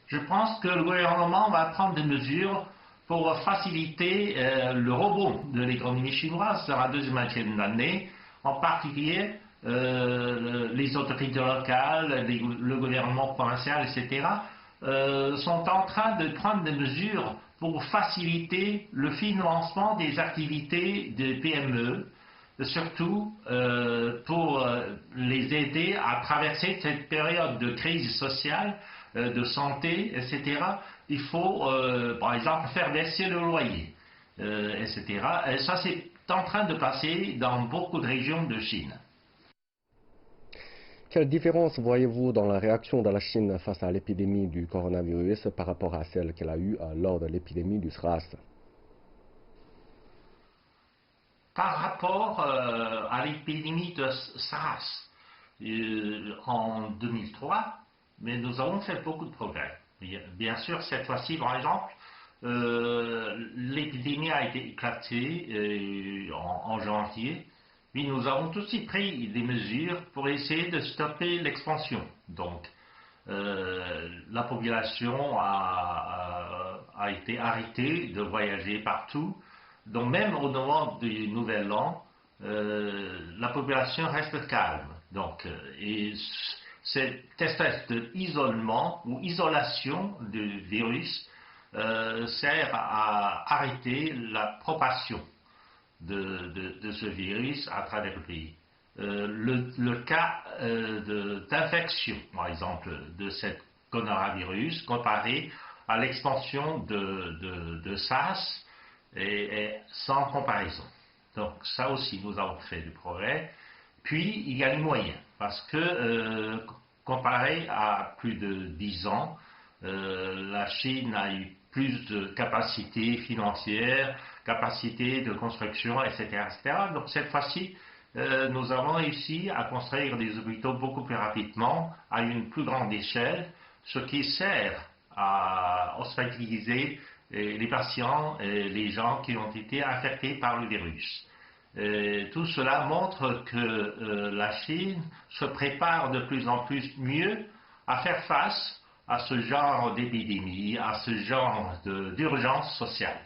Je pense que le gouvernement va prendre des mesures pour faciliter le rebond de l'économie chinoise sur la deuxième moitié de l'année, en particulier les autorités locales, le gouvernement provincial, etc., sont en train de prendre des mesures pour faciliter le financement des activités des PME, surtout pour les aider à traverser cette période de crise sociale, de santé, etc. Il faut, par exemple, faire baisser le loyer, etc. Et ça, c'est en train de passer dans beaucoup de régions de Chine. Quelle différence voyez-vous dans la réaction de la Chine face à l'épidémie du coronavirus par rapport à celle qu'elle a eue lors de l'épidémie du SRAS? Par rapport à l'épidémie de SARS en 2003, mais nous avons fait beaucoup de progrès. Bien sûr, cette fois-ci, par exemple, l'épidémie a été éclatée en janvier, puis nous avons aussi pris des mesures pour essayer de stopper l'expansion. Donc, la population a été arrêtée de voyager partout. Donc même au moment du Nouvel An, la population reste calme. Donc, et cette espèce d'isolement ou isolation du virus sert à arrêter la propagation de ce virus à travers le pays. Le cas d'infection, par exemple, de cette coronavirus comparé à l'expansion de SARS est sans comparaison. Donc ça aussi, nous avons fait du progrès. Puis, il y a les moyens, parce que comparé à plus de 10 ans, la Chine a eu plus de capacité financière, capacité de construction, etc. etc. Donc cette fois-ci, nous avons réussi à construire des hôpitaux beaucoup plus rapidement, à une plus grande échelle, ce qui sert à hospitaliser les patients et les gens qui ont été infectés par le virus. Tout cela montre que la Chine se prépare de plus en plus mieux à faire face à ce genre d'épidémie, à ce genre d'urgence sociale.